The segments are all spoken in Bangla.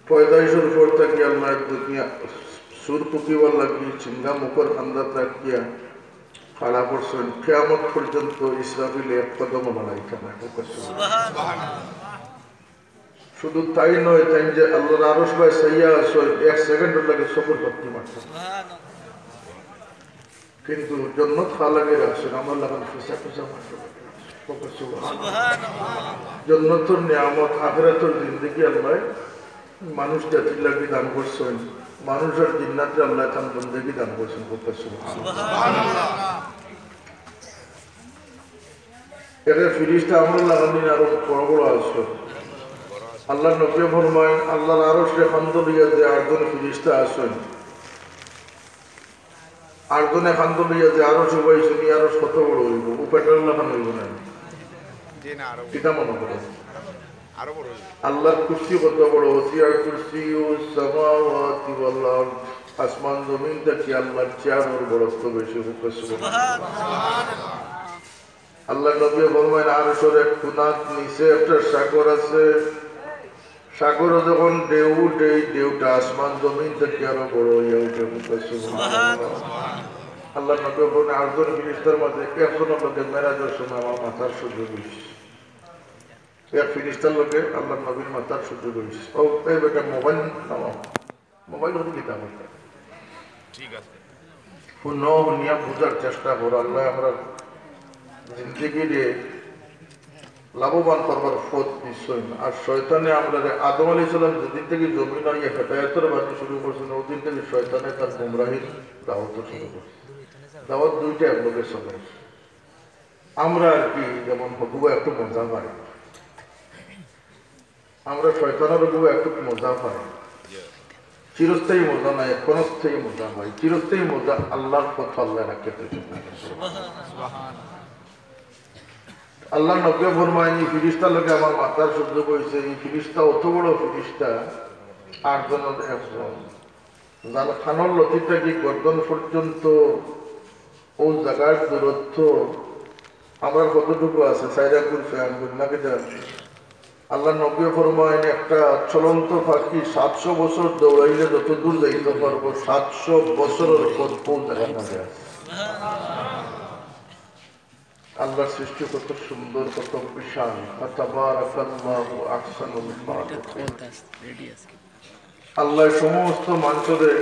पैदाइशर পর থেকে আল্লাহ দুনিয়া সুর পুকিবার লাগি চিঙ্গা মুখর খান্দাত রাখিয়া খাড়া করছেন কিয়ামত পর্যন্ত ইসরাফিল এক কদম লড়াইতে না শুধু তাই নয় তাই যে আল্লাহর আরশ ভাই সাইয়া আছে এক সেকেন্ডের লাগে সফর করতে পারছে কিন্তু জান্নাত খালাকে রাখছেন আমার লাগান ফিসা ফিসা মাত্র জান্নাতের নিয়ামত আখিরাতের জিন্দেগি আল্লাহ মানুষটা তিল্লাকি দান করছেন মানুষের জিন্নাতে আল্লাহ তান বন্দেগি দান করছেন সুবহানাল্লাহ এর ফিরিস্তা আমরা লাগানি আরো বড় বড় আছে আল্লাহ নবী ফরমায় আল্লাহর আরশে খান্দ দিয়া যে আটজন ফিরিস্তা আছেন আটজনে খান্দ দিয়া যে আরো সবাই শুনি আরো শত বড় হইব ও পেট্রোল লাগানো হইব না কিতা মনে করো আল্লাহর কুরসি কত বড় ওসিয়ার কুরসি ও সামাওয়াতি ওয়াল আরদ আসমান জমিন থেকে আল্লাহর চেয়ারের বড়ত্ব বেশি সুবহানাল্লাহ আল্লাহ নবী ফরমায় আরশের এক কোণার নিচে একটা সাগর আছে সাগরে যখন ঢেউ উঠে ঢেউটা আসমান জমিন থেকে আরো বড় হয়ে উঠে সুবহানাল্লাহ আল্লাহ নবী ফরমায় আটজন ফেরেশতার মধ্যে একজন লোকে মেরাজের সময় আমার মাথার সুযোগ হইছে এক ফিরিস্তার লোকে আল্লাহ নবীর মাতার সুযোগ হয়েছে ও এই বেটা মোবাইল নামাও মোবাইল হতে দিতে হবে ঠিক আছে শুনিয়া বোঝার চেষ্টা করো আল্লাহ আমরা জিন্দগিরে লাভবান করবার পথ নিশ্চয় না আর শয়তানে আমরা আদম আলাইহিস সালাম যেদিন থেকে জমিন হইয়া হেদায়েতের বাণী শুরু করছেন ওদিন থেকে শয়তানে তার গুমরাহির দাওয়াত শুরু করছে দাওয়াত দুইটা এক লোকের চলে আমরা আর কি যেমন হকুবা একটু মজা পাই আমরা শয়তানের উপরে একটু মজা পাই চিরস্থায়ী মজা নাই ক্ষণস্থায়ী মজা হয় চিরস্থায়ী মজা আল্লাহর পথ আল্লাহ রাখতে আল্লাহ নবী ফরমায় এই ফিরিস্তার লোকে আমার মাথার সহ্য করেছে এই ফিরিস্তা অত বড় ফিরিস্তা আটজনের একজন যার খানোর লতিটা কি গর্দন পর্যন্ত ও জায়গার দূরত্ব আমার কতটুকু আছে সাইরাকুল ফ্যাঙ্গুল নাকি জানি আল্লাহ নবী ফরমায় একটা চলন্ত পাখি 700 বছর দৌড়াইলে যত দূর যাইতে পারবো 700 বছরের পর পৌঁছায় না যায় আল্লাহর সৃষ্টি কত সুন্দর কত বিশাল তাবারাকাল্লাহু আহসানুল খালিকিন আল্লাহ সমস্ত মানুষদের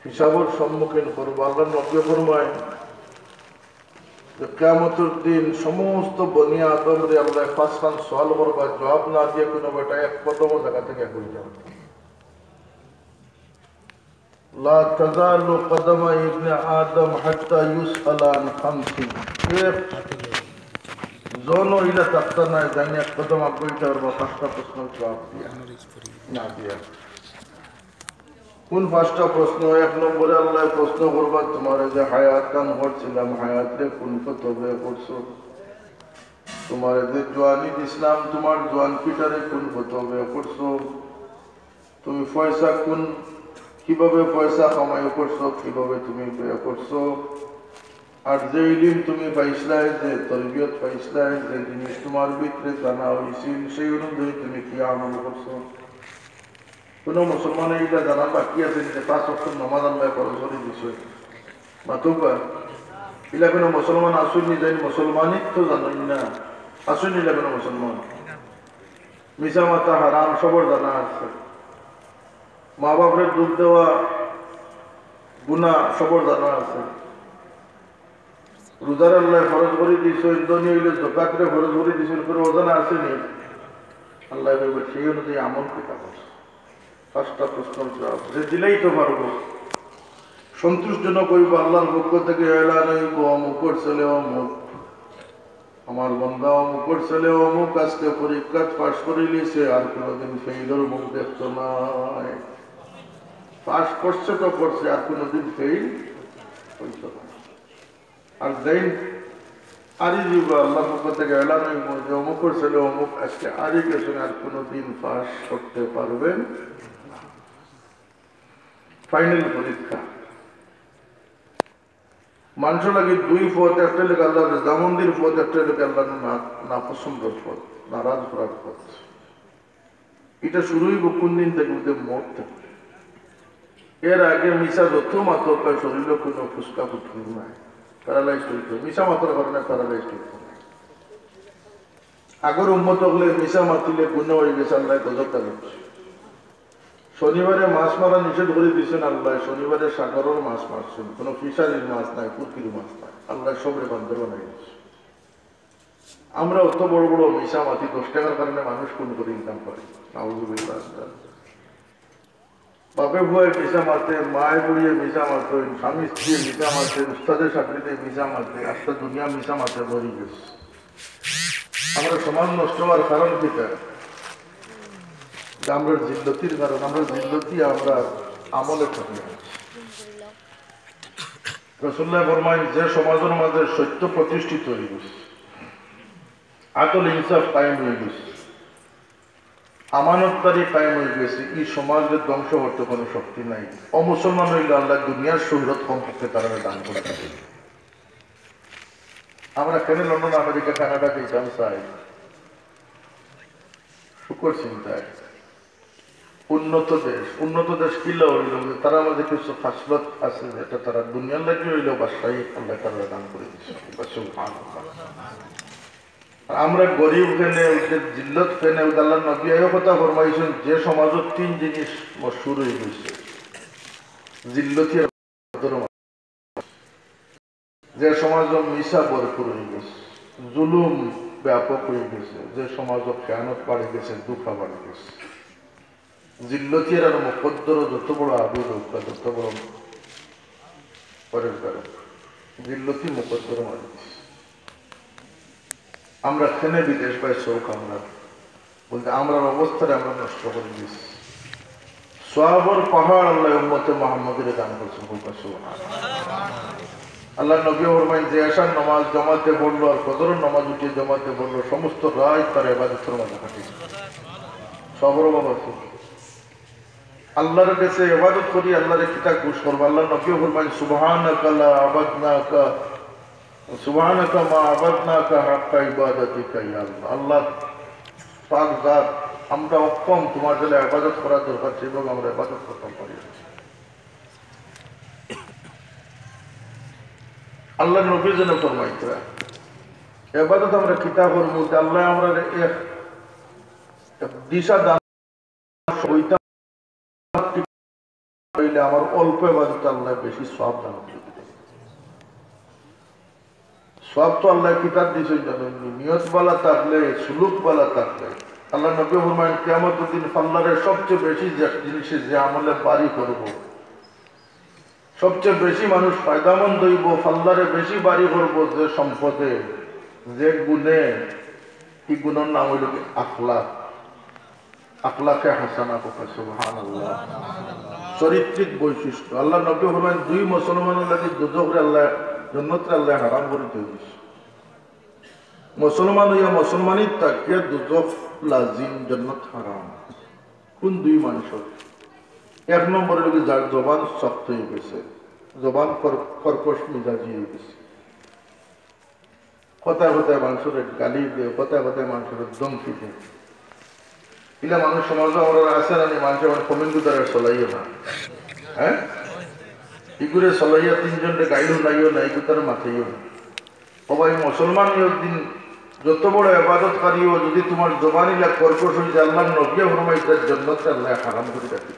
হিসাবের সম্মুখীন করবো আল্লাহ নবী ফরমায় কিয়ামতের দিন সমস্ত বনি আদমরে আল্লাহ ফাসখান সওয়াল করবা জবাব না দিয়ে কোনো বেটা এক কদম জায়গা থেকে কই যাবে লা তাজালু কদমা ইবনে আদম হাত্তা ইউসআলা আন খামসিন জোনো ইলা তাকতা না জানি এক কদম কইতে পারবো পাঁচটা প্রশ্নের জবাব দিয়া না দিয়া কোন পাঁচটা প্রশ্ন এক নম্বরে আল্লাহ প্রশ্ন করবা তোমার যে হায়াত কাম করছিলাম হায়াতে কোন কতবে করছো তোমার যে জওয়ানি ইসলাম তোমার জওয়ান পিটারে কোন কতবে করছো তুমি পয়সা কোন কিভাবে পয়সা কামাই করছো কিভাবে তুমি ব্যয় করছো আর যে ইলম তুমি পাইছলাই যে তরবিয়ত পাইছলাই যে জিনিস তোমার ভিতরে জানা হয়েছিল সেই অনুযায়ী তুমি কি আমল করছো কোন মুসলমানের এটা জানা বাকি আছে যে 5 ওয়াক্ত নামাজ আল্লাহ ফরজ করে দিয়েছে মাতুবা ইলা কোন মুসলমান আসুনি যাই মুসলমানই তো জানেন না আসুনি ইলা কোন মুসলমান মিছা মাতা হারাম সবর জানা আছে মা বাপের দুধ দেওয়া গুনাহ সবর জানা আছে রোজার আল্লাহ ফরজ করে দিয়েছে দুনিয়া হইলে যাকাতরে ফরজ করে দিয়েছে করে ওজানা আসেনি আল্লাহ বলবে সেই অনুযায়ী আমল কিতা করছে পাঁচটা প্রশ্নের জবাব যে দিলেই তো পারবো সন্তুষ্টজনক হইব আল্লাহর পক্ষ থেকে এলান হইব অমুকর ছেলে অমুক আমার বন্ধা অমুকর ছেলে অমুক আজকে পরীক্ষা পাশ করে নিয়েছে আর কোনোদিন ফেইলের মুখ দেখতো নাই পাশ করছে তো করছে আর কোনোদিন ফেইল হইতো না আর দেন আরই দিব আল্লাহর পক্ষ থেকে এলান হইব যে অমুকর ছেলে অমুক আজকে আরই গেছেন আর কোনোদিন পাশ করতে পারবেন ফাইনাল পরীক্ষা মানুষ লাগে দুই পথ একটা লোক আল্লাহ রেজামন্দির পথ একটা লোক আল্লাহ না পছন্দের পথ নারাজ করার পথ এটা শুরুই কোন দিন থেকে মত থেকে। এর আগে মিশা যত মাত্র শরীরে কোনো ফুসকা ফুটফুট নাই, প্যারালাইজ হইতো মিশা মাত্রার কারণে প্যারালাইজ হইতো। আগর উন্মত হলে মিশা মাতিলে গুণ হয়ে গেছে, আল্লাহ গজব করছে। শনিবারে মাছ মারা নিষেধ করে দিয়েছেন আল্লাহ, শনিবারে সাগরের মাছ মারছেন, কোনো ফিশারির মাছ নাই, পুকুরির মাছ নাই, আল্লাহ সবরে বান্ধব বানাই দিচ্ছে। আমরা অত বড় বড় মিশা মাতি 10 টাকার কারণে মানুষ কোন করে ইনকাম করে। বাপে ভয়ে মিশা মারতে, মায়ে বুড়িয়ে মিশা মারতে, স্বামী স্ত্রী মিশা মারতে, উস্তাদের চাকরিতে মিশা মারতে, আজকে দুনিয়া মিশা মারতে ভরি গেছে। আমরা সমাজ নষ্ট হওয়ার কারণ কিটা? আমরা জিল্লতির কারণ, আমরা জিল্লতি আমরা আমলে থাকি। রাসূলুল্লাহ ফরমায় যে সমাজের মাঝে সত্য প্রতিষ্ঠিত হয়ে গেছে, আদল ইনসাফ কায়েম হয়ে গেছে, আমানতদারি কায়েম হয়ে গেছে, এই সমাজের ধ্বংস করতে কোনো শক্তি নাই। অমুসলমান হইলে আল্লাহ দুনিয়ার শহীদ সম্পর্কে তারা দান করতে পারে। আমরা কেন লন্ডন, আমেরিকা, কানাডা যেতাম চাই? শুকর চিন্তায় উন্নত দেশ কিলা হইল তারা আমাদের কিছু ফাসলত আছে, এটা তারা দুনিয়ার লাগে হইলেও বাসাই আল্লাহ তারা দান করে দিচ্ছে। আমরা গরিব ফেনে জিল্লত ফেনে আল্লাহ নবী আয়ও কথা ফরমাইছেন, যে সমাজত 3 জিনিস মশহুর হয়ে গেছে, জিল্লতি, যে সমাজ মিশা ভরপুর হয়ে গেছে, জুলুম ব্যাপক হয়ে গেছে, যে সমাজ খেয়ানত বাড়ে গেছে, দুঃখা বাড়ে গেছে। জিল্লতির আর মুকদ্দর যত বড় আবির হোক বা যত বড় পরের কারণ, জিল্লতি মুকদ্দর মারি গেছে। আমরা খেনে বিদেশ পাই শোক, আমরা বলতে আমরা অবস্থাটা আমরা নষ্ট করে দিয়েছি। সোয়াবর পাহাড় আল্লাহ উম্মতে মুহাম্মদের দান করছেন। আল্লাহ নবী ফরমায়েন যে এশার নামাজ জমাতে পড়লো আর ফজরের নামাজ উঠিয়ে জমাতে পড়লো, সমস্ত রাত তার ইবাদতের মাঝে কাটে। সবর বাবা আল্লাহর কাছে ইবাদত করি, আল্লাহর কিতাব খুশ করব। আল্লাহ নবী ফরমায়েন সুবহানাকা লা আবাদনাকা সুবহানাকা মা আবাদনাকা হাক্কা ইবাদাতিকা ইয়া আল্লাহ। আল্লাহ পাক জাত, আমরা অক্ষম তোমার জন্য ইবাদত করার দরকার, সেভাবে আমরা ইবাদত করতে পারি। আল্লাহ নবী যেন ফরমাইতে ইবাদত আমরা কিতাবের মধ্যে আল্লাহ আমরা এক দিশা দান হইতা হইলে আমার অল্প ইবাদত আল্লাহ বেশি সওয়াব দান করবে। সওয়াব তো আল্লাহ কিতাব দিয়েছে, জানেন নিয়ত বালা থাকলে, সুলুক বালা থাকলে। আল্লাহ নবী ফরমায়েন কিয়ামতের দিন আল্লাহর সবচেয়ে বেশি যে জিনিসে যে আমলে বাড়ি করব, সবচেয়ে বেশি মানুষ ফায়দামন্দ হইব, আল্লাহরে বেশি বাড়ি করব যে সম্পদে, যে গুণে, কি গুণের নাম হইল আখলাক, আখলাকে হাসানা। সুবহানাল্লাহ, চরিত্রিক বৈশিষ্ট্য। আল্লাহ নবী ফরমায়েন 2 মুসলমানের লাগি দুজকরে আল্লাহ জান্নাতে আল্লাহ হারাম করে দিয়েছে। মুসলমান হইয়া মুসলমানির তাকিয়া দুজক লাজিম, জান্নাত হারাম। কোন 2 মানুষ? 1 নম্বরের লোক যার জবান শক্ত হয়ে গেছে, জবান কর্কশ মিজাজি হয়ে গেছে, কথায় কথায় মানুষের গালি দেয়, কথায় কথায় মানুষের ধমকি দেয়। এগুলা মানুষ সমাজে আমরা আছে না, মানুষ আমার কমেন্ট দ্বারা চলাইও না। হ্যাঁ, এগুলো চলাইয়া 3 জনকে গাইও নাইও না, এগুলো তারা মাথাইও না। সবাই মুসলমান দিন যত বড় ইবাদতকারীও যদি তোমার জবানিলা কর্কশ হয়ে যায়, আল্লাহ নবী ফরমাইছে জান্নাতে আল্লাহ হারাম করে রাখে।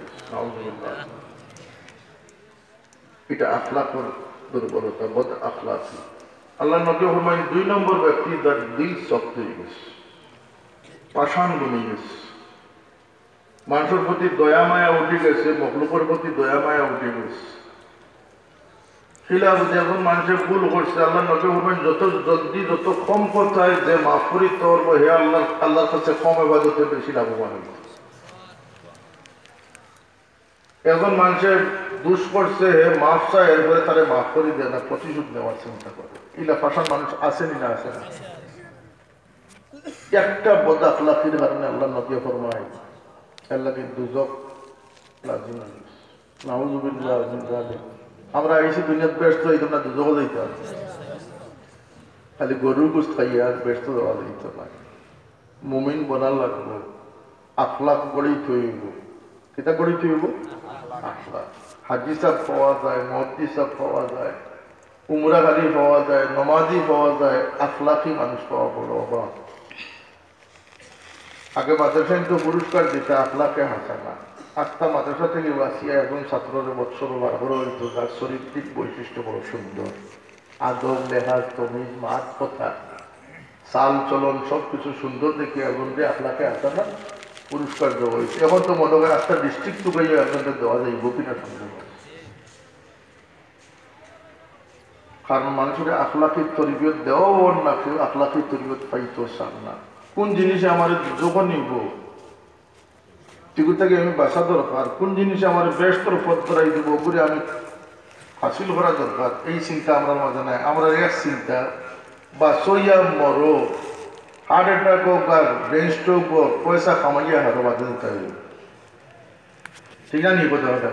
এটা আখলাকের দুর্বলতা, বদ আখলাকি। আল্লাহ নবী ফরমায়েন 2 নম্বর ব্যক্তি যার দিল শক্ত হয়ে গেছে, পাষাণ বনে গেছে, মানুষের প্রতি দয়া মায়া উঠে গেছে, মখলুকের প্রতি দয়া মায়া উঠে গেছে। যখন মানুষের ভুল করছে, আল্লাহ নবী ফরমায়েন যত জলদি যত কম কথায় যে মাফ করি তোর হে আল্লাহ, আল্লাহর কাছে কম ইবাদতে বেশি লাভবান হবে। এখন মানুষের দুষ করছে, হে মাফ চায়, এরপরে তারা মাফ করে দেয় না, প্রতিশোধ নেওয়ার চিন্তা করে। ইলা পাশান মানুষ আসেনি না, আসে না। একটা বদ আখলাকির কারণে আল্লাহ নবী ফরমায় আল্লাহকে দুজক লাজিম। নাউযুবিল্লাহ মিন যালিক। আমরা এসে দুনিয়াতে ব্যস্ত হইতাম না, দুজক যাইতাম, খালি গরুর গোশত খাইয়া আর ব্যস্ত দেওয়া যাইত না। মুমিন বনা লাগবো, আখলাক গড়ি থইব কিতা গড়ি থইব আখলাক হাজি সাহেব পাওয়া যায় মুফতি সাহেব পাওয়া যায় উমরাগারি পাওয়া যায় নমাজি পাওয়া যায় আখলাকি মানুষ পাওয়া বড় অভাব আগে মাদ্রাসা কিন্তু পুরস্কার দিতে আখলাকে হাসানা আত্মা মাদ্রাসা থেকে বাঁচিয়া এখন ছাত্রের বৎসর বারো হইত তার চরিত্রিক বৈশিষ্ট্য বড় সুন্দর আদব লেহাজ তমিজ মাঠ কথা চাল চলন সবকিছু সুন্দর দেখে এখন যে আখলাকে হাসানা পুরস্কার দেওয়া হয়েছে এখন তো মনে হয় একটা ডিস্ট্রিক্ট টুকাইয়া আপনাদের দেওয়া যাইব কিনা সন্দেহ কারণ মানুষের আখলাকির তরিবিয়ত দেওয়াও না কেউ আখলাকির তরিবিয়ত পাইতো চান না কোন জিনিসে আমার যখন নিব সেগুলোকে আমি বাসা দরকার কোন জিনিসে আমার বেশতর পথ করাই দেবো ওগুলি আমি হাসিল করা দরকার এই চিন্তা আমার মাঝে নাই আমরা এক চিন্তা বা সইয়া মরো হার্ট অ্যাটাক হোক আর ব্রেন স্ট্রোক হোক পয়সা কামাইয়া হারো বাধা দিতে হবে ঠিক না নি কথাটা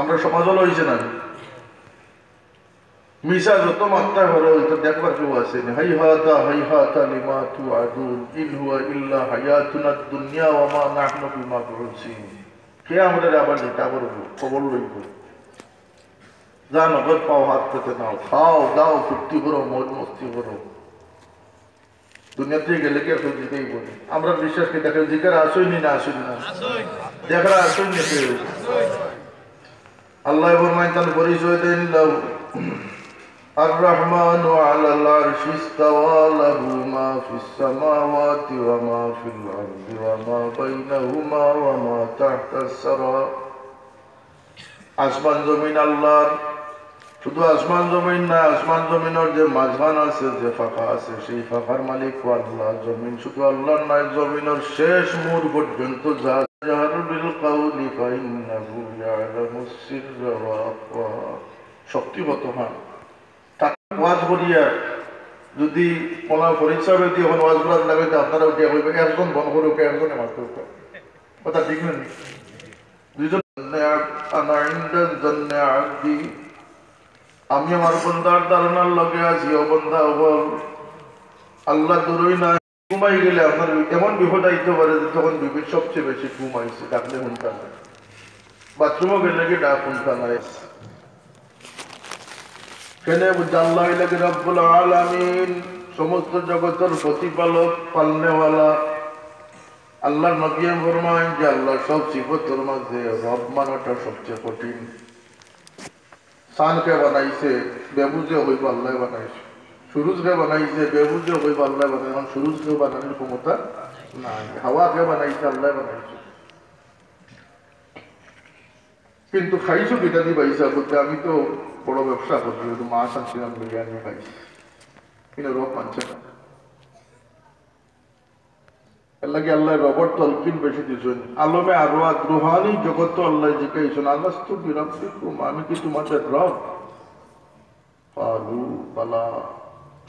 আমরা সমাজ হলো হয়েছে না মিশা যত মাত্রা হলো তো দেখবার কেউ আসেনি হাইহাতা লিমা তুআদুন ইন হুয়া ইল্লা হায়াতুনাদ দুনিয়া ওয়া মা নাহনু বিমাবউসিন কে আমাদের আবার যেটা করব খবর লইব যা নগদ পাও হাত পেতে নাও খাও দাও ফুর্তি করো মৌজ মস্তি করো দুনিয়াতে গেলে কি এখন দিতেই বলি আমরা বিশ্বাস কি দেখে জিকার আসইনি না আসইনি না দেখার আসইনি কেউ আল্লাহ ফরমায় তার পরিচয় দেন লাউ الرحمن على العرش استوى له ما في السماوات وما في الأرض وما بينهما وما تحت الثرى আসমান জমিন আল্লাহর শুধু আসমান জমিন না আসমান জমিনের যে মাঝখান আছে যে ফাঁকা আছে সেই ফাঁকার মালিক আল্লাহ জমিন শুধু আল্লাহর নয় জমিনের শেষ মুহূর্ত পর্যন্ত যা জাহারুল কাউলি ফাইন্নাহু ইয়ালামুস সিররা ওয়া আখফা শক্তিগত হন ওয়াজ করিয়া যদি কোনো পরীক্ষা দিয়ে এখন ওয়াজ করার লাগে আপনারা উঠে বলবে একজন বন করুক একজনে মাত্র কথা ঠিক না দুইজন আমি আমার বন্ধার ধারণার লগে আছি ও বন্ধা বল আল্লাহ দূরই না ঘুমাই গেলে আপনার এমন বিপদ আইতে পারে যে তখন বিপদ সবচেয়ে বেশি ঘুমাইছে ডাকলে শুনতা না বাথরুমও গেলে কি ডাক শুনতা নাই কেনে আল্লাহ লাগে রব্বুল আলামিন সমস্ত জগতের প্রতিপালক পালনেওয়ালা আল্লাহর নবী ফরমায় যে আল্লাহ সব সিফতের মাঝে রব মানাটা সবচেয়ে কঠিন সানকে বানাইছে বেবুজে হইব আল্লাহ বানাইছে সুরুজকে বানাইছে বেবুজে হইব আল্লাহ বানাই এখন সুরুজকে বানানোর ক্ষমতা নাই হাওয়াকে বানাইছে আল্লাহ বানাইছে কিন্তু খাইছো কিটা দি পাইছা বলতে আমি তো বড় ব্যবসা করছি কিন্তু মা শান্তিরাম বিরিয়ানি খাইছি কিন্তু রব মানছে না এর লাগে আল্লাহ রবট তলকিন বেশি দিয়েছেন আলমে আরো রুহানি জগৎ আল্লাহ জিজ্ঞাসন আলাস্তু বিরাব্বিকুম আমি কি তোমাদের রব ক্বালু বালা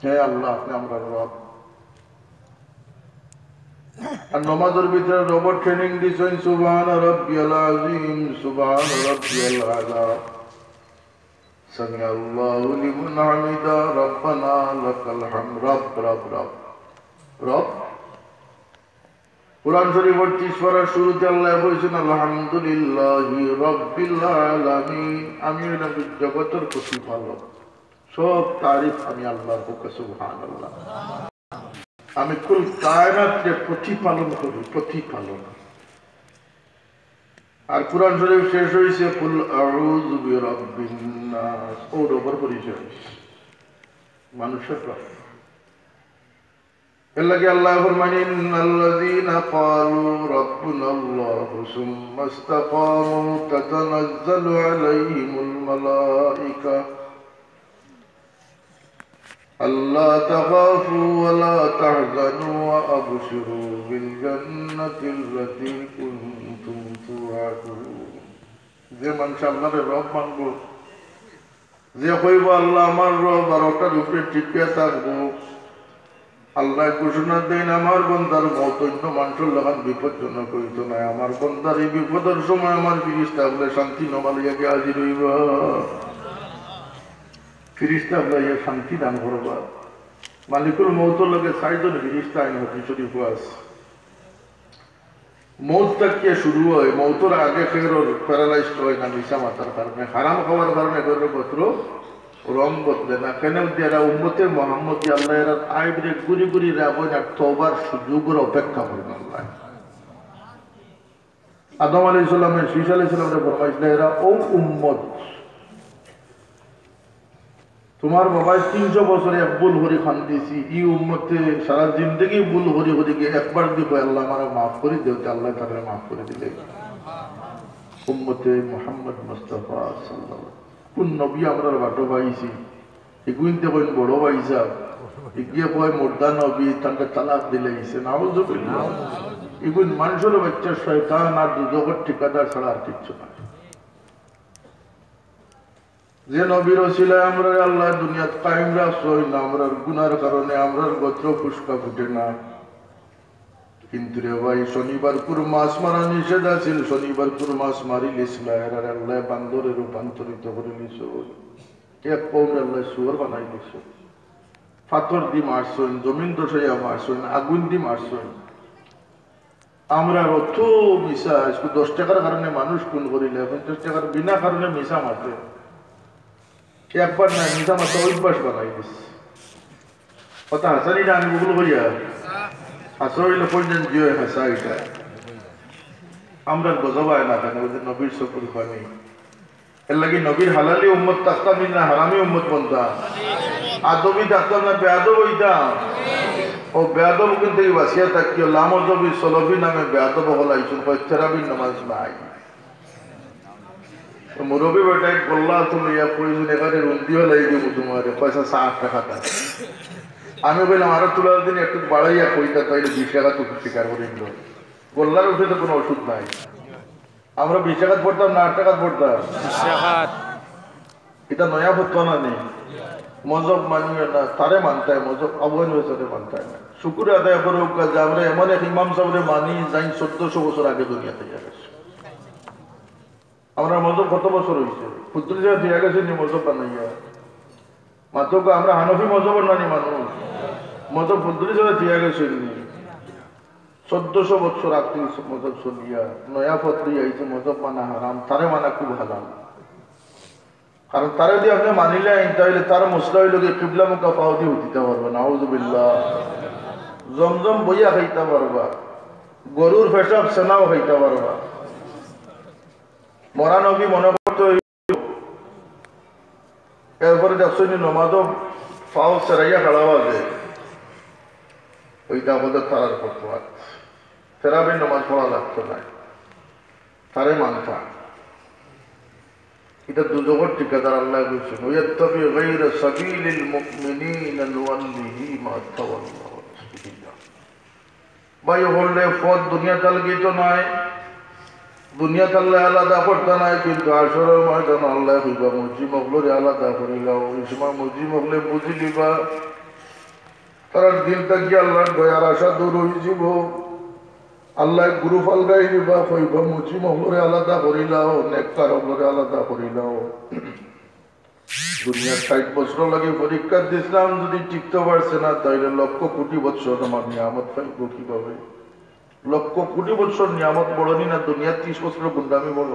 হে আল্লাহ আপনি আমরা রব আর নামাজের ভিতরে রবট ট্রেনিং দিয়েছেন সুবহান রাব্বিয়াল আযীম সুবহান রাব্বিয়াল আলা সামি আল্লাহু লিমান হামিদা রব্বানা লাকাল হামদ রব রব রব রব কুরআন শরীফের 30 পারার শুরুতে আল্লাহ বলেছেন আলহামদুলিল্লাহি রাব্বিল আলামিন আমি জগতের প্রতিপালক সব তারিফ আমি আল্লাহর পক্ষে সুবহানাল্লাহ আমি কুল কায়নাতকে প্রতিপালন করি প্রতিপালন আর কুরআন শরীফ শেষ হইছে কুল আউযু বিরাব্বিন নাস ওর উপর পরিচয় মানুষের রব এর লাগে আল্লাহ ফরমান ইন্নাল্লাযীনা ক্বালু রাব্বুনাল্লাহু সুম্মা ইসতাকামু তাতানাজ্জালু আলাইহিমুল মালায়েকা আল্লা তাখাফু ওয়া লা তাহজানু ওয়া আবশিরু বিল জান্নাতিল্লাতী কুনতুম তুআদুন যে মানুষ আল্লাহর রব মানবো যে কইব আল্লাহ আমার রব আর ওটার উপরে টিকে থাকবো আল্লাহ ঘোষণা দেন আমার বন্দার মত অন্য মানুষের লাগান বিপজ্জনক হইত না আমার বন্দার এই বিপদের সময় আমার ফিরিস্তা বলে শান্তি নমালিয়াকে হাজির হইব ফিরিস্তা বলে শান্তি দান করবা মালিকুল মৌতর লগে 6 জন ফিরিস্তা আইন হতি শরীফ আছে মৌত থেকে শুরু হয়, মৌতর আগে ফেরোর প্যারালাইজড হয় না মিশা মাতার কারণে, হারাম খাওয়ার কারণে ফেরোর গোত্র রং বদলে না। কেন এরা উম্মতে মোহাম্মদ আল্লাহ এরা আইবরে গুড়ি গুড়ি রাখবেন আর তোবার সুযোগের অপেক্ষা করেন আল্লাহ। আদম আলাইহিস সালামের শীষ আলাইহিস সালামের ফরমাইশ এরা ও উম্মত, তোমার বাবায় 300 বছরে এক বুল হরি খান দিয়েছি, ই উম্মতে সারা জিন্দগি বুল হরি হরিকে একবার দিব আল্লাহ আমার মাফ করে দেওতে, আল্লাহ তাকে মাফ করে দিলে। উম্মতে মুহাম্মদ মুস্তাফা সাল্লাল্লাহু, কোন নবী আমরা বাটো পাইছি এগুইতে কইন বড় পাইছা, এগিয়ে কয় মোর্দা নবী তাকে তালাক দিলেইছে, নাউযুবিল্লাহ। এগুন মানুষের বাচ্চা শয়তান আর দুজগের ঠিকাদার ছাড়া আর কিচ্ছু না। যে নবীর ওসিলায় আমরা আল্লাহ দুনিয়াত কায়েম রাখছই না, আমরার গুনার কারণে আমরার গোত্র ফুসকা ফুটে না। কিন্তু রে ভাই শনিবার পুর মাছ মারা নিষেধ আছিল, শনিবার পুর মাছ মারিল ইসলামের আর আল্লাহ বান্দরে রূপান্তরিত করে নিছ, এক পৌর আল্লাহ সুয়ার বানাই দিছ, পাথর দি মারছই, জমিন দশাইয়া মারছই, আগুন দি মারছই। আমরা অত মিশা 10 টাকার কারণে মানুষ খুন করিলে 50 টাকার বিনা কারণে মিশা মারতে একবার না, মিশা মারতে অভ্যাস বানাই দিস। কথা হাসানি না আমি বগুলো করিয়া হাসইলে পর্যন্ত জিও হাসা এটা আমরা গজবায় না কেন, ওদের নবীর শকুর খানি এর লাগি নবীর হালালি উম্মত থাকতাম না হারামি উম্মত বনতাম, আদবি থাকতাম না বেয়াদব হইতাম। ও বেয়াদব কিন্তু বাসিয়া থাকিও লামজবি সলবি নামে বেয়াদব হলাইছুন, তেরাবির নামাজ নাই। মুরব্বী বেটাই বললা তুমি ইয়া প্রয়োজন এখানে রুন্দি হলাই দিব তোমার পয়সা 60 টাকা থাকে। আমি বললাম আরো তোলার দিন একটু বাড়াইয়া কইতা, তাইলে 20 টাকা তো স্বীকার করে দিল। গোল্লার উঠে তো কোনো ওষুধ নাই, আমরা 20 টাকা পড়তাম না 8 টাকা পড়তাম। এটা নয়া ফতোয়া না নেই, মজব মানিয়ে না তারে মানতে হয়, মজব আবহান হয়েছে মানতে হয় না। শুকুর আদায় করে যে আমরা এমন এক ইমাম সাহেবরে মানি যাই 1400 বছর আগে দুনিয়াতে গেছে। আমরা মজব কত বছর হয়েছে, 35 দিয়ে গেছে নি মজব বানাইয়া। মাত্র আমরা হানফি মজব নানি মানুষ, মজব 35 দিয়ে গেছে নি 1400 বছর আগে মজব শুনিয়া নয়া পত্রী আইছে মজব মানা হারাম, তারে মানা খুব হারাম। কারণ তারা দিয়ে আপনি মানিলে তাহলে তার মশলা হইল কিবলা মুখা পাও দিয়ে উঠিতে পারবা, নাউযুবিল্লাহ। জমজম বইয়া খাইতে পারবা, গরুর পেশাব সেনাও খাইতে পারবা। মরা নবী মনে করতে এরপরে দেখছি নমাজও পাও সেরাইয়া খাড়াওয়া যায়, ওইটা আমাদের তারার করতে পারে। তেরাবির নমাজ পড়া লাগতো না, তারে মানতা। এটা দুজগর ঠিকাদার আল্লাহ বলছেন, ওয়াত্তাবি গায়রা সাবিলিল মুমিনিনা নুওয়াল্লিহি মা তাওয়াল্লা। ভাই বললে পথ দুনিয়া তালগি তো নয়, দুনিয়া তাল্লে আলাদা করতে নাই, কিন্তু আসরের ময়দান আল্লাহ হইবা মুজি মগলরে আলাদা করিলাও। ওই সময় মুজি মগলে বুঝিলিবা তার দিল থাকি আল্লাহর দয়ার আশা দূর হয়ে যাব। আল্লাহ গুরু ফালগাই দিবা কইবা মুচি মহলরে আলাদা করিলাও, নেককার মহলরে আলাদা করিলাও। দুনিয়ার 60 বছর লাগে পরীক্ষা দিছিলাম, যদি টিকতে পারছে না তাইলে লক্ষ কোটি বছর আমার নিয়ামত পাইব কিভাবে? লক্ষ কোটি বছর নিয়ামত বড়নি না, দুনিয়ার 30 বছর গুন্ডামি বড়।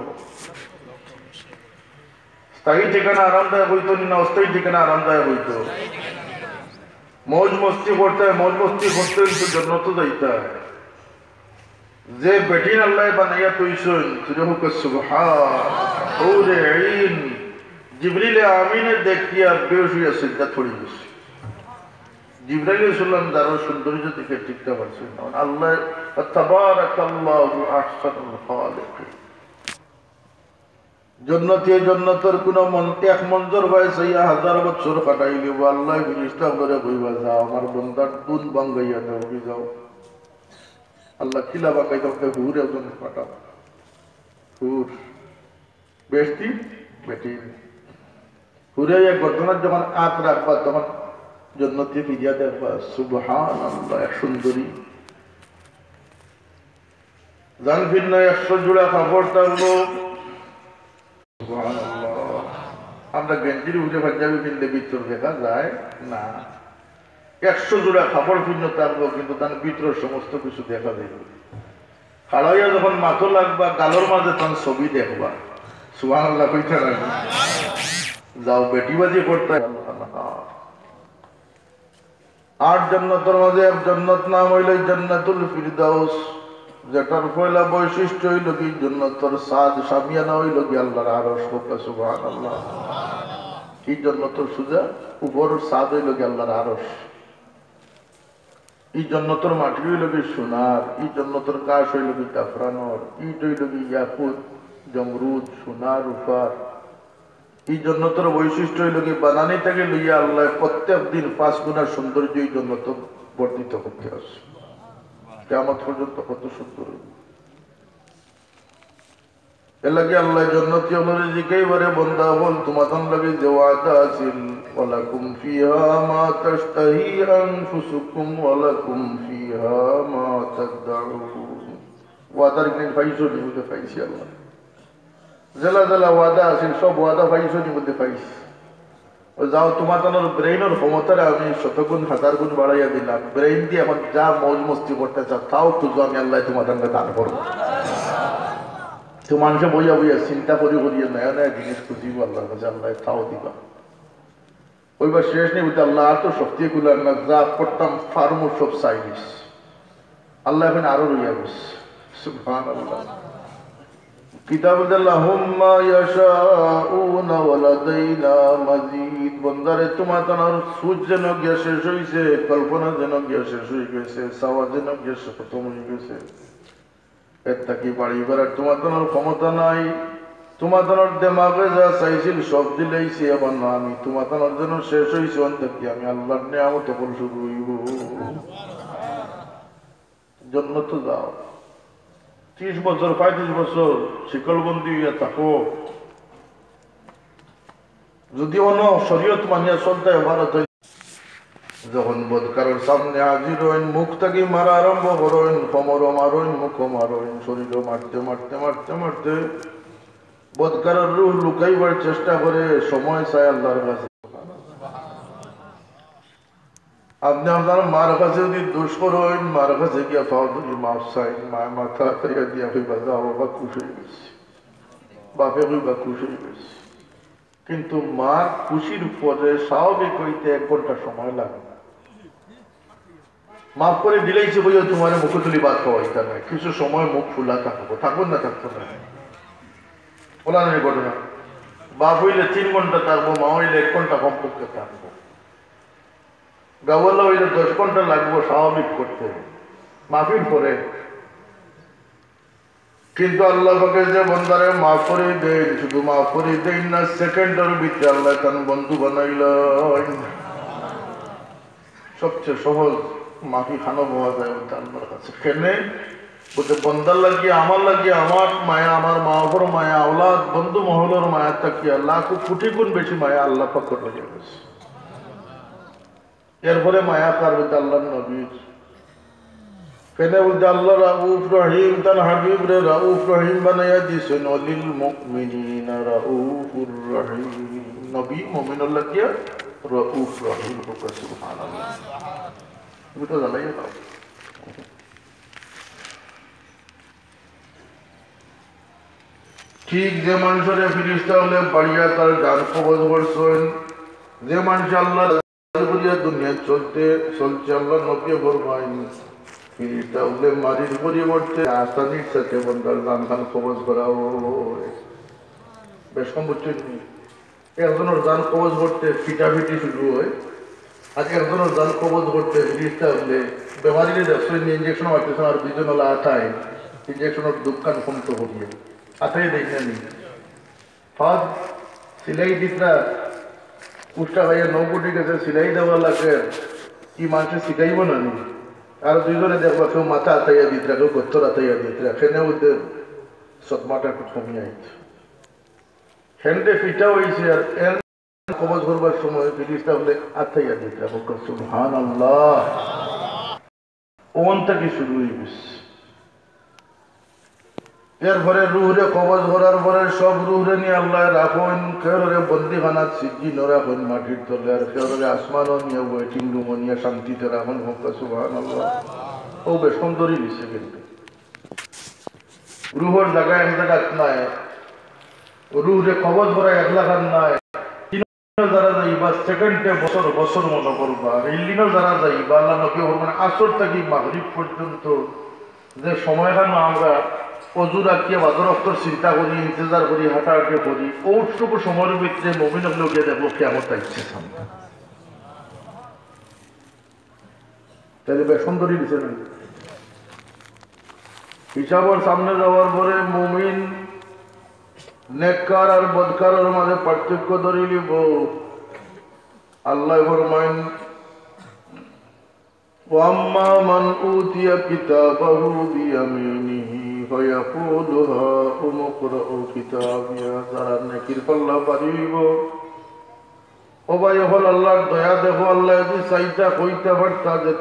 স্থায়ী ঠিকানা আরামদায়ক হইতো না, অস্থায়ী ঠিকানা আরামদায়ক হইতো। মৌজ মস্তি করতে হয়, মৌজ মস্তি করতে কিন্তু জন্নত যাইতে হয়। যে বেটিন আল্লাহ বানাইয়া তৈছুন তুই হুক সুবহান ওরে আইন জিবরিলে আমিনে দেখিয়া বেহুশ হইয়া সিজদা পড়ে গেছে। জিবরাইল সাল্লাম যারা সৌন্দর্য দেখে টিকতে পারছেন না, আল্লাহ তাবারাকাল্লাহু আহসানুল খালিকিন। জন্নতে জন্নতের কোন এক মঞ্জর হয়েছে 1000 বছর কাটাইলে আল্লাহ ফেরেশতা করে কইবা যাও আমার বান্দার দুন বাঙ্গাইয়া দাও, কি যাও আল্লাহ খিলা বাঙ্গাই দাও, হুর একজন পাঠাও, হুর বেশি বেটি হুরে এক ঘটনার যখন আত রাখবা তখন জন্নতে ফিরিয়া দেখবা সুবহানাল্লাহ, এক সুন্দরী জান ভিন্ন 100 জোড়া কাপড় টানলো। আমরা গেঞ্জির উঠে পাঞ্জাবি কিনলে ভিতর দেখা যায় না, 100 জোড়া কাপড় ভিন্ন থাকবো কিন্তু তার ভিতর সমস্ত কিছু দেখা যাবে। খাড়াইয়া যখন মাথো লাগবা গালোর মাঝে তখন ছবি দেখবা সুবহানাল্লাহ কইতে লাগবে যাও বেটিবাজি করতে আট জান্নাতের মাঝে এক জান্নাত নাম হইল জান্নাতুল ফিরদাউস যেটার পয়লা বৈশিষ্ট্য হইল কি জান্নাতের সাদ সামিয়ানা হইল কি আল্লাহর আরশ সুবহানাল্লাহ এই জান্নাতের সুজা উপর সাদ হইল কি আল্লাহর আরশ এই জান্নাতের মাটি হইল কি সোনার এই জান্নাতের কাশ হইল কি জাফরানর ইট হইল কি ইয়াকুত জমরুদ সোনা রূপার এই জান্নাতের বৈশিষ্ট্য হইল কি বানানি থেকে লইয়া আল্লাহ প্রত্যেক দিন 5 গুণের সৌন্দর্য এই জান্নাত বর্ধিত করতে আসে কিয়ামত পর্যন্ত কত সুন্দর এর লাগে আল্লাহ জান্নাতি আমরে জিকাই বারে বান্দা বল তোমাদের লাগে যে ওয়াদা আছিল ওয়ালাকুম ফিহা মা তাশতাহি আনফুসুকুম ওয়ালাকুম ফিহা মা তাদউন ওয়াদার কি পাইছো নিতে পাইছি আল্লাহ জেলা জেলা ওয়াদা আছিল সব ওয়াদা পাইছো নিতে পাইছি ও যাও তোমাদের ব্রেইনের ক্ষমতাটা আমি শতগুণ হাজার গুণ বাড়াইয়া দিলাম ব্রেইন দিয়ে এখন যা মৌজ মস্তি করতে চাও তাও খুঁজো আমি আল্লাহ তোমাদের দান করবো তো মানুষে বইয়া বইয়া চিন্তা করি করিয়া নয়া নয়া জিনিস খুঁজিব আল্লাহর কাছে আল্লাহ তাও দিবা ওইবার শেষ নেই বলতে আল্লাহ আর তো শক্তি গুলার না যা করতাম ফার্মো সব চাইলিস আল্লাহ এখন আরো রইয়া গেছে সুবহানাল্লাহ কিতাবুল্লাহুম্মা ইয়াশাউনা ওয়া লাদাইনা মাজিদ বন্দারে তোমার তার সুজ যেন গিয়া শেষ হইছে কল্পনা যেন গিয়া শেষ হয়ে গেছে সাওয়া যেন গিয়া খতম হয়ে গেছে এটা কি বাড়িবার তোমার তোমার ক্ষমতা নাই তোমার তোমার দেমাগে যা চাইছিল সব দিলেইছি আবার না আমি তোমার তোমার জন্য শেষ হয়েছে অন্তত কি আমি আল্লাহর নিয়ামত তখন শুরু হইব জন্য তো যাও 30 বছর 35 বছর শিকলবন্দি হইয়া থাকো যদি অন্য শরীয়ত মানিয়া চলতে ভারত যখন বদকারের সামনে হাজির হইন মুখ থেকে মারা আরম্ভ করেন কোমরও মারেন মুখও মারেন শরীরও মারতে মারতে মারতে মারতে বদকারের রূহ লুকাইবার চেষ্টা করে সময় চায় আল্লাহর কাছে আপনি আপনার মার কাছে যদি দোষ করেন মার কাছে গিয়া পাও যদি মাফ চাই মা মাথা খাইয়া দিয়া হইবা যাও বাবা খুশ হয়ে গেছে বাপে হইবা খুশ হয়ে গেছে কিন্তু মার খুশির পরে স্বাভাবিক হইতে 1 ঘন্টা সময় লাগে মাফ করে দিলেইছে বইও তোমার মুখ তুলি বাদ খাওয়াইতে নাই কিছু সময় মুখ ফুলা থাকবো থাকুন না থাকতো না বলা নেই ঘটনা বাপ হইলে 3 ঘন্টা থাকবো মা হইলে 1 ঘন্টা কমপক্ষে থাকবো গাওয়ালা হইলে 10 ঘন্টা লাগবো স্বাভাবিক করতে মাফির পরে কিন্তু আল্লাহ পাকে যে বন্দারে মাফ করে দেন শুধু মাফ করে দেন না সেকেন্ডের ভিতরে আল্লাহ তার বন্ধু বানাইল সবচেয়ে সহজ মাফি খানো পাওয়া যায় আল্লাহর কাছে কেনে বলতে বন্দার লাগিয়ে আমার মায়া আমার মা বাবার মায়া আওলাদ বন্ধু মহলের মায়া তাকিয়া লাখ কোটি গুণ বেশি মায়া আল্লাহ পাকের লেগে গেছে এরপরে মায়া কার বলতে আল্লাহর নবীর কেনে বলতে আল্লাহ রাউফ রহিম তার হাবিব রে রাউফ রহিম বানাইয়া দিয়েছেন অলিল মুমিনিনা রাউফুর রহিম নবী মুমিনুল লাগিয়া রাউফ রহিম হোক সুবহানাল্লাহ তুমি তো জানাই না ঠিক যে মানুষের ফিরিস্তা হলে বাড়িয়া তার গান কবজ করছেন যে মানুষ আল্লাহ দুনিয়া চলছে আল্লাহ নবী ফরমাইন ফিরিস্তা হলে মারির পরিবর্তে আসানির সাথে বন্দার গান গান কবজ করা বেশ কম বুঝছেন একজনের গান কবজ করতে ফিটাফিটি শুরু হয় আর একজনের গান কবজ করতে ফিরিস্তা হলে বেমারির ইঞ্জেকশন হইতেছে আর 2 জন হলো আঠায় ইঞ্জেকশনের দোকান কমত করিয়ে আঠাই দেখে নি ফার্স্ট সিলাই দিতরা কুষ্টা ভাইয়া 9 কোটি গেছে সিলাই দেওয়া লাগে কি মানুষে শিখাইব না নি আর 2 জনে দেখবা কেউ মাথা আতাইয়া দিতরা কেউ গত্তর আতাইয়া দিতরা সেখানে ওদের সদমাটা একটু কমিয়ে আইত হ্যান্ডে ফিটা হয়েছে আর এর কবজ করবার সময় ফিরিস্তা বলে আতাইয়া দিতরা সুবহানাল্লাহ ওন থেকে শুরু হয়ে গেছে এরপরে রুহরে কবজ করার পরে সব রুহরে নিয়ে আল্লাহ রাখুন কেউরে বন্দিখানাত সিজ্জিন রাখুন মাটির তলে আর কেউরে আসমানও নিয়ে ওয়েটিং রুমও নিয়ে শান্তিতে রাখুন হোক সুবহানাল্লাহ ও বেশ সুন্দরই দিচ্ছে কিন্তু রুহর জায়গায় এক জায়গা নাই, রুহরে কবজ ভরা এক লাখান নাই। যারা যাইবা সেকেন্ডে বছর বছর মনে করবা, রিলিনও যারা যাইবা আল্লাহ নবী মানে আসর থেকে মাগরিব পর্যন্ত যে সময়খানে আমরা অজু রাখিয়ে বাদর অক্ষর চিন্তা করি, ইন্তজার করি, হাঁটাহাঁটি করি, ওটুকু সময়ের ভিতরে মমিন হলেও গিয়ে দেখবো কেমন ইচ্ছে সামনে। তাহলে বেশন ধরে দিছে না হিসাবের সামনে যাওয়ার পরে মুমিন নেককার আর বদকারের মাঝে পার্থক্য ধরে নিব। আল্লাহ ফরমাইন ওয়াম্মা মান উতিয়া কিতাবাহু বিয়ামিনিহি ফায়াকুলু হাউম ইকরাউ কিতাবিয়া, যারা নেকির পাল্লা পারিব ও ভাই হল আল্লাহর দয়া দেখো। আল্লাহ যদি চাইতা কইতে পারতা যে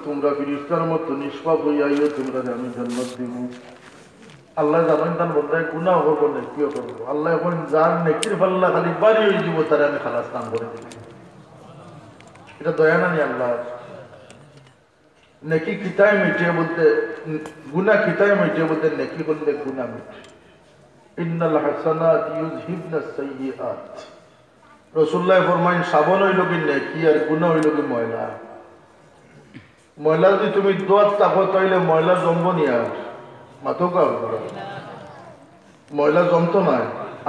তোমরা ফিরিস্তার মতো নিষ্পাপ হইয়াইও, তোমরা আমি জান্নাত দিব। আল্লাহ জানেন তার বন্ধায় গুনাহ করবো না কিও করবো। আল্লাহ এখন যার নেকির পাল্লা খালি বাড়ি হয়ে দিব তারা আমি খালাস নাম করে দিব। এটা দয়া না নি আল্লাহ? নেকি কিতায় মিটিয়ে বলতে গুনা কিতায় মিটিয়ে বলতে নেকি বলতে গুনা মিটে। ইন্নাল হাসানাত ইউযহিবনাস সাইয়্যাত। রাসূলুল্লাহ ফরমাইন সাবান হইল কি নেকি আর গুনাহ হইল কি ময়লা। ময়লা যদি তুমি দোয়াত তাকো তাইলে ময়লা জমব নি, আর মাথো কাও ময়লা জমতো না।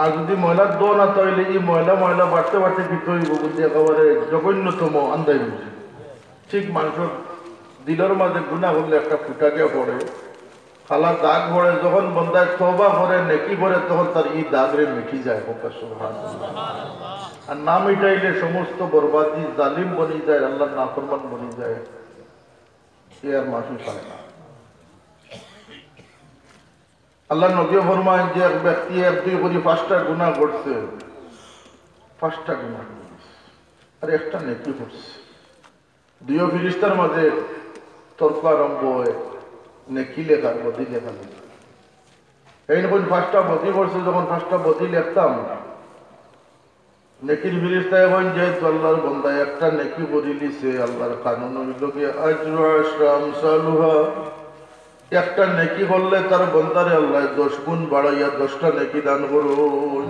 আর যদি ময়লার দো না তাইলে এই ময়লা ময়লা বাড়তে বাড়তে ভিতরে হইব বুদ্ধি একেবারে জঘন্যতম আন্দাই বুঝে। ঠিক মানুষের দিলের মাঝে গুনাহ করলে একটা ফুটাকে পড়ে, খালা দাগ পড়ে, যখন বন্দায় তওবা করে নেকি করে তখন তার এই দাগরে মিটি যায়। সুবহানাল্লাহ। আর না মিটাইলে সমস্ত বরবাদি জালিম বনি যায়, আল্লাহর নাফরমান বনি যায়। এ আর মাফি পায় না। আল্লাহ নবী ফরমায় যে এক ব্যক্তি এক দুই করে 5টা গুনাহ করছে, 5টা গুনাহ আর একটা নেকি করছে, দুই ফিরিস্তার মাঝে তর্ক আরম্ভ হয় নেকি লেখার বদি লেখা। এই যখন 5টা বদি করছে, যখন 5টা বদি লিখতাম নেকির ফিরিস্তায় হন যে আল্লাহর বন্দা একটা নেকি বদি লিছে, আল্লাহর কানুন হইল কি আজরু আশরাম সালুহা, একটা নেকি করলে তার বন্দারে আল্লাহ 10 গুণ বাড়াইয়া 10টা নেকি দান করুন।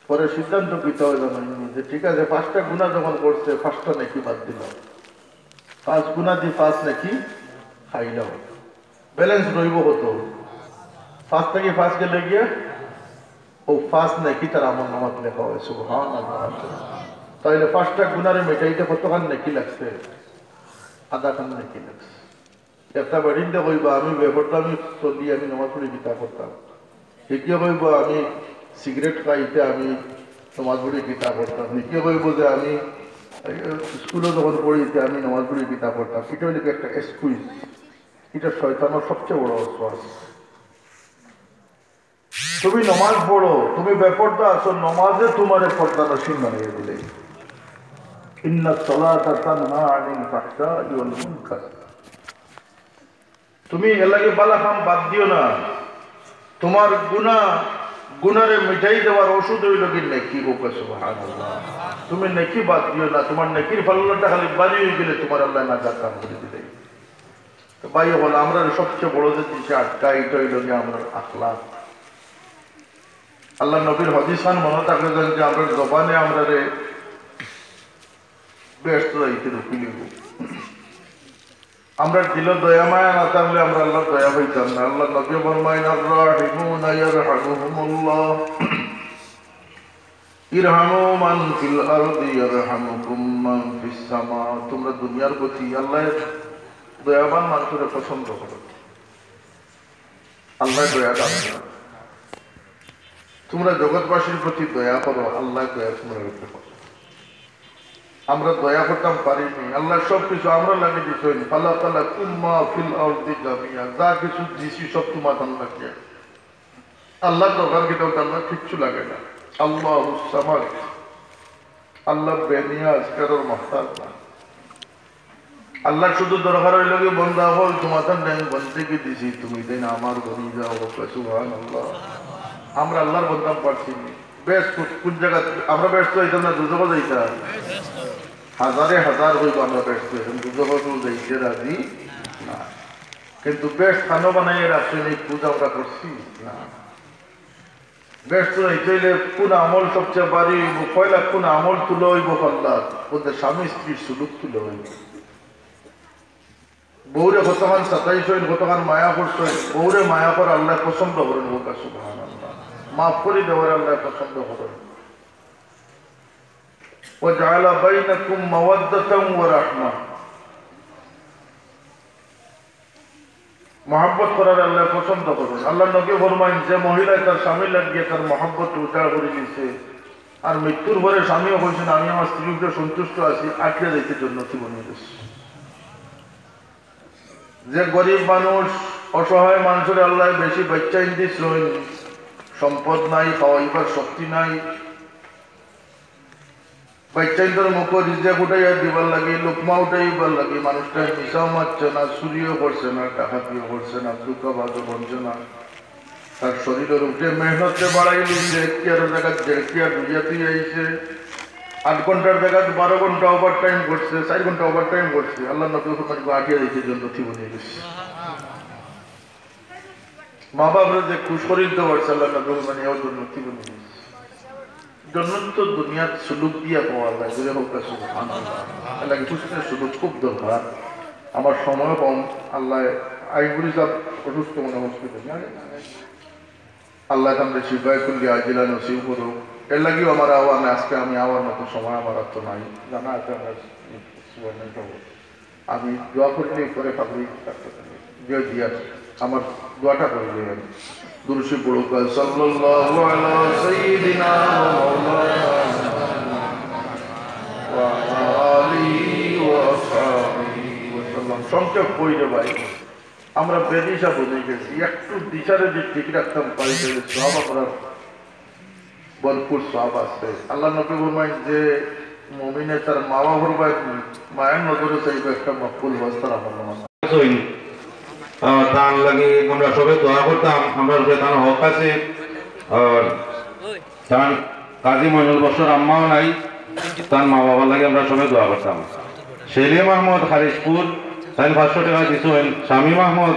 পরে সিদ্ধান্ত পিতা হয় জানাইনি যে ঠিক আছে 5টা গুনাহ যখন করছে 5টা নেকি বাদ দিলাম, 5 গুনাহ দিয়ে 5 নেকি খাইলাম, ব্যালেন্স রইব কত? 5 থেকে 5 গেলে গিয়ে ও 5 নেকি তার আমল নামাত লেখা হয়। সুবহানাল্লাহ। তাইলে 5টা গুনারে মেটাইতে কতখান নেকি লাগছে? আধা খান নেকি লাগছে। একটা বাড়িতে কইবা আমি ব্যাপারটা আমি চলি, আমি নামাজ পড়ি গীতা করতাম। একে কইব আমি সিগারেট খাইতে আমি নামাজ পড়ি গীতা করতাম। একে কইব যে আমি স্কুলে যখন পড়িতে আমি নামাজ পড়ি গীতা করতাম। এটা হইলে একটা এক্সকিউজ। এটা শয়তানের সবচেয়ে বড় অস্ত্র। তুমি নমাজ পড়ো, তুমি বেপরদা আছো, নমাজে তোমার পর্দা নসীন বানিয়ে দিলে। ইন্নাস সালাতা তানহা আনিল ফাহশাই ওয়াল মুনকার। তুমি এলাকে বালাখাম বাদ দিও না। তোমার গুনারে মিটাই দেওয়ার ওষুধ হইল কি নেকি। সুবহানাল্লাহ। তুমি নেকি বাদ দিও না। তোমার নেকির ফলনটা খালি বাড়ি হয়ে গেলে তোমার আল্লাহ নাজাত দান করে দিলে। তো ভাই বল আমরা সবচেয়ে বড় যে দিশে আটকা এটা হইল যে আমরা আখলাক। আল্লাহ নবীর হাদিস খান মনে থাকলে যে আমরা জবানে আমরা রে ব্যস্ত যাইতে রুকিলিব। আমরা দিল দয়া মায়া না থাকলে আমরা আল্লাহর দয়া পাইতাম না। আল্লাহ নবী ফরমায়েন আর-রাহিমুনা ইয়ারহামুহুমুল্লাহ ইরহামু মান ফিল আরদি ইয়ারহামুকুম মান ফিস সামা। তোমরা দুনিয়ার প্রতি আল্লাহ দয়াবান মানুষের পছন্দ করো, আল্লাহ দয়া দান। তোমরা জগৎবাসীর প্রতি দয়া করো, আল্লাহ দয়া তোমরা করতে পারো। আমরা দয়া করতাম পারিনি। আল্লাহ সবকিছু আমরা লাগিয়ে দিচ্ছেন। আল্লাহ তাআলা কুম্মা ফিল আরদি জামিয়া, যা কিছু দিছি সব তোমার লাগে। আল্লাহ দরকার কি দরকার না, কিচ্ছু লাগে না। আল্লাহুস সামাদ, আল্লাহ বেনিয়াজ, কারোর মুহতাজ না। আল্লাহ শুধু দরকার হইল কি বন্দা হল তোমাদের নেই বন্দেগি দিছি, তুমি দেন আমার বনি যাও। সুবহানাল্লাহ। আমরা আল্লাহর বন্দাম পারছি বেশ কোন জায়গা আমরা ব্যস্ত হইতাম না, দুজক যাইতাম হাজারে হাজার হইব আমরা ব্যস্ত হইতাম, দুজক যাইতে রাজি না। কিন্তু বেস্ট খানো বানাই রাখছেন এই পূজা আমরা করছি না। বেস্ট চাইলে কোন আমল সবচেয়ে বাড়ি হইব, পয়লা কোন আমল তুলে হইব পাল্লা ওদের স্বামী স্ত্রীর সুলুক তুলে হইব। বৌরে কতখান সাতাইশ হইল, কতখান মায়া করছে, বৌরে মায়া করে আল্লাহ পছন্দ করেন, হোক সুবহানাল্লাহ, মাফ করে দেওয়ার আল্লাহ পছন্দ করেন। وجعل بينكم مودة ورحمة, মহব্বত করার আল্লাহ পছন্দ করুন। আল্লাহ নবী ফরমাইন যে মহিলায় তার স্বামী লাগিয়ে তার মহব্বত উজাড় করে দিয়েছে আর মৃত্যুর পরে স্বামীও বলছেন আমি আমার স্ত্রীর উপরে সন্তুষ্ট আছি, আটকে যাইতে জন্য জীবন দিয়েছে। যে গরিব মানুষ অসহায় মানুষের আল্লাহ বেশি বাচ্চা দিয়েছেন, সম্পদ নাই, খাওয়াইবার শক্তি নাই, বাচ্চাইন্তর মুখ রিজা উঠাইয়া দিবার লাগে, লোকমা উঠাইবার লাগে, মানুষটা মিশাও মারছে না, চুরিও করছে না, ডাকাতিও করছে না, দুঃখবাদও করছে না, তার শরীরের উঠে মেহনতে বাড়াই লিখছে, 1 কেয়ারের জায়গা 1.5 কেয়ার বুঝাতেই আইছে, 8 ঘন্টার জায়গা 12 ঘন্টা ওভার টাইম করছে, 4 ঘন্টা ওভার টাইম করছে, আল্লাহ নবী আটিয়ে দিচ্ছে জন্য জীবন নিয়ে গেছে। মা বাপরা যে খুশ করে দিতে পারছে আল্লাহ নবী মানে ওর জন্য জীবন নিয়ে গেছে। জন্য তো দুনিয়ার সুলুক দিয়া পাওয়া যায়, যদি হোক সুবহানাল্লাহ, খুশির সুলুক খুব দরকার। আমার সময় কম, আল্লাহ আইগুলি সব অসুস্থ মনে হসপিটাল, আল্লাহ আমরা শিফায় করলি আজিলা নসিব করুক। এর লাগেও আমার আওয়াজ আজকে আমি আওয়ার মতো সময় আমার আর তো নাই, জানা আছে আমি দোয়া করলে পরে পাবলি যে দিয়া আমার দোয়াটা করলে আমি দুরুশি পড়ুক সাল্লাল্লাহু আলা সাইয়্যিদিনা ওয়া আলিহি ওয়া সাহবিহি ওয়া সাল্লাম। সংক্ষেপ কইরে ভাই আমরা বেদিশা বুঝে গেছি, একটু দিশারে যে ঠিক রাখতাম পারি সব আমরা ভরপুর সব আছে। আল্লাহ নবী ফরমায় যে মুমিনে তার মা বাবার মায়ের নজরে চাইবে একটা মকবুল বস্তার আমল নামা তার লাগে আমরা সবাই দোয়া করতাম, আমরা তার হক আছে। আর তার কাজী মইনুল বছর আম্মাও নাই, তার মা বাবার লাগে আমরা সবাই দোয়া করতাম। সেলিম আহমদ হারিশপুর তাই 500 টাকা দিয়েছেন। শামীম আহমদ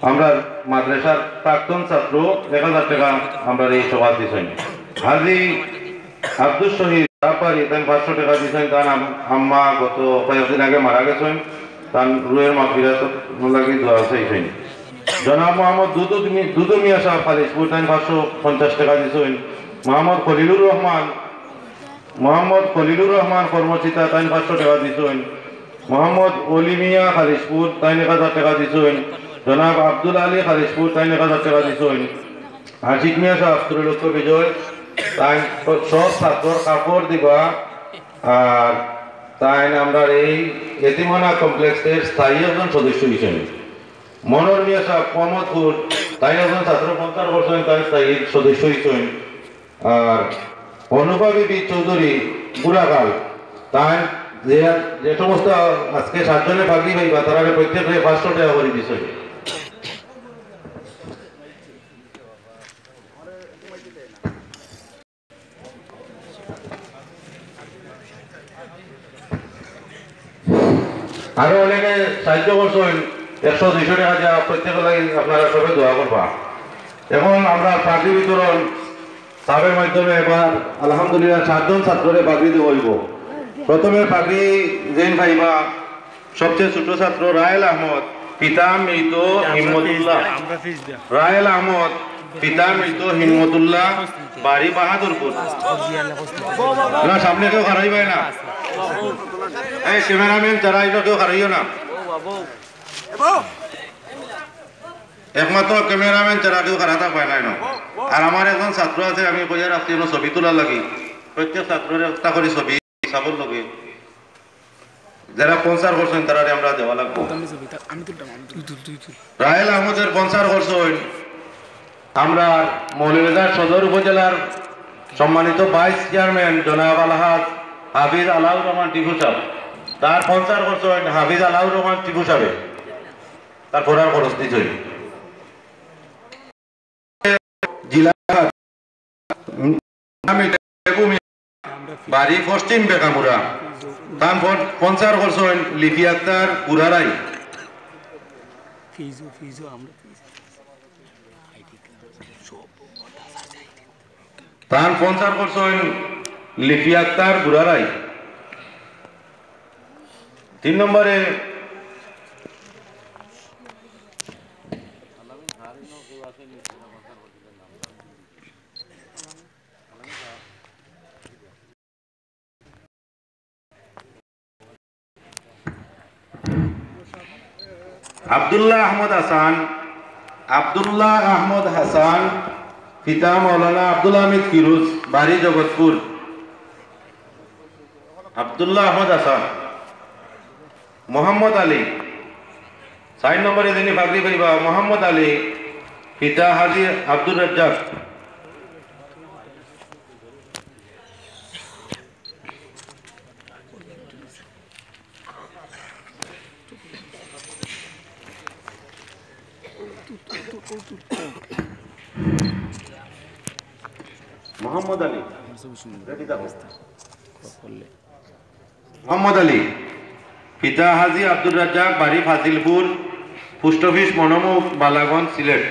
আমরা মাদ্রাসার প্রাক্তন ছাত্র 1000 টাকা আমরা এই সভা দিয়েছেন। হাজি আব্দুল শহীদ তাপারি তাই 500 টাকা দিয়েছেন। তার আম্মা গত কয়েকদিন আগে মারা গেছেন, তার রুহের মাগফিরাত লাগি দোয়া চাইছেন। জনাব মোহাম্মদ দুদু মিয়া সাহেব হারিশপুর তাই 550 টাকা দিয়েছেন। মোহাম্মদ খলিলুর রহমান কর্মচিতা তাই 500 টাকা দিয়েছেন। মোহাম্মদ অলি মিয়া হারিশপুর তাই 1000 টাকা দিয়েছেন। জনাব আব্দুল আলী হারিশপুর তাই 1000 টাকা দিয়েছেন। আশিক মিয়া সাহেব ত্রিলক্ষ বিজয় তাই সব ছাত্রর কাপড় দিবা। আর তাই আমরা এই এতিমখানা কমপ্লেক্সের স্থায়ী একজন সদস্য হিসেবে। মনোর মিয়া সাহেব মোহাম্মদপুর তাই একজন ছাত্র 50 বছর তাই স্থায়ী সদস্য হিসেবে। আর অনুপা বিবি চৌধুরী বুড়াকাল তাই যে সমস্ত আজকে 7 জনে পাগড়ি পাইবা তারা প্রত্যেকে 500 টাকা করে দিছে। আরো অনেকে সাহায্য করছেন, 100-200 টাকা দেওয়া প্রত্যেকের লাগে আপনারা সবাই দোয়া করবা। এখন আমরা পাগড়ি বিতরণ সাবের মাধ্যমে এবার আলহামদুলিল্লাহ 7 জন ছাত্ররে পাগড়ি দেব। প্রথমে পাগড়ি জেন ভাইবা সবচেয়ে ছোট ছাত্র রায়েল আহমদ, পিতা মৃত হিম্মতুল্লাহ। রায়েল আহমদ পিতা মৃত হিম্মতুল্লাহ, বাড়ি বাহাদুরপুর। না সামনে কেউ হারাইবে না, এই ক্যামেরাম্যান যারা এলো কেউ হারাইও না, একমাত্র ক্যামেরাম্যান যারা কেউ হারাতে পায় না। আর আমার একজন ছাত্র আছে, আমি কইয়া রাখছি ছবি তোলার লাগি, প্রত্যেক ছাত্রের একটা করে ছবি সাবর লগে যারা 50 করছেন তারা আমরা দেওয়া লাগবো। রাহেল আহমদের 50 করছেন। আমরা মৌলভীবাজার সদর উপজেলার সম্মানিত ভাইস চেয়ারম্যান জনাব আলহাজ হাফিজ আলাউর রহমান টিপু সাহেব, তার 50 করছেন হাফিজ আলাউর রহমান টিপু সাহেব, তার পড়ার খরচ দিচ্ছে। জেলা বাড়ি পশ্চিম বেকামুরা, তার 50 করছেন লিপি আক্তার পুরারাই। ফিজও আমরা তার স্পন্সর করছেন লিপি আক্তার বুড়ারাই। 3 নম্বরে আব্দুল্লাহ আহমদ হাসান পিতা মৌলানা আব্দুল হামিদ ফিরোজ, বাড়ি জগৎপুর। আব্দুল্লাহ আহমদ হাসান। মোহাম্মদ আলী 4 নম্বরে যিনি পাগড়ি পরিবা মোহাম্মদ আলী, পিতা হাজী আব্দুর রাজ্জাক। মোহাম্মদ আলী পিতা হাজী আব্দুর রাজ্জাক, বাড়ি ফাজিলপুর, পোস্ট অফিস মনোমুখ, বালাগঞ্জ, সিলেট।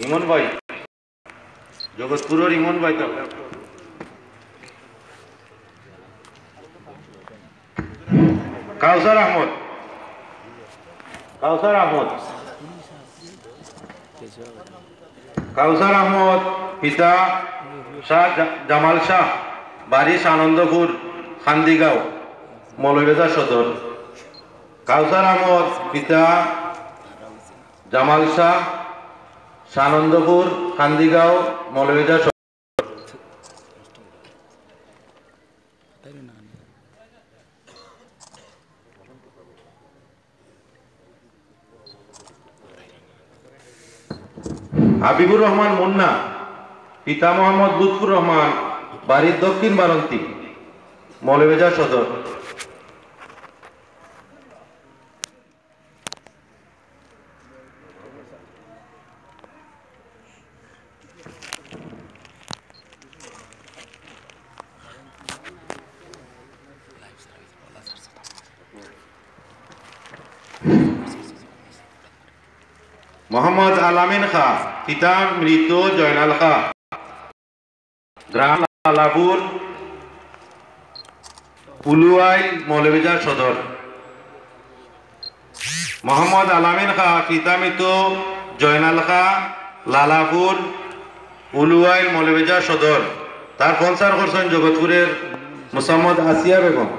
ইমন ভাই, জগৎপুরের ইমন ভাই। তো কাউসার আহমদ পিতা শাহ জামাল শাহ, বাড়ি আনন্দপুর, খান্দিগাঁও, মৌলভীবাজার সদর। কাউসার আহমদ পিতা জামাল শাহ, আনন্দপুর, খান্দিগাঁও, মৌলভীবাজার সদর। হাবিবুর রহমান মুন্না, পিতা মোহাম্মদ লুৎফুর রহমান, বাড়ি দক্ষিণ বারান্তি, মৌলভীবাজার সদর। মোহাম্মদ আলামিন খা, পিতা মৃত জয়নাল খা, গ্রাম লালাপুর, উলুয়াইল, মৌলভীবাজার সদর। মোহাম্মদ আলামিন খা, পিতা মৃত জয়নাল খা, লালাপুর, উলুয়াইল, মৌলভীবাজার সদর। তার স্পন্সর করছেন জগৎপুরের মোসাম্মদ আসিয়া বেগম।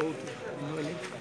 Oh,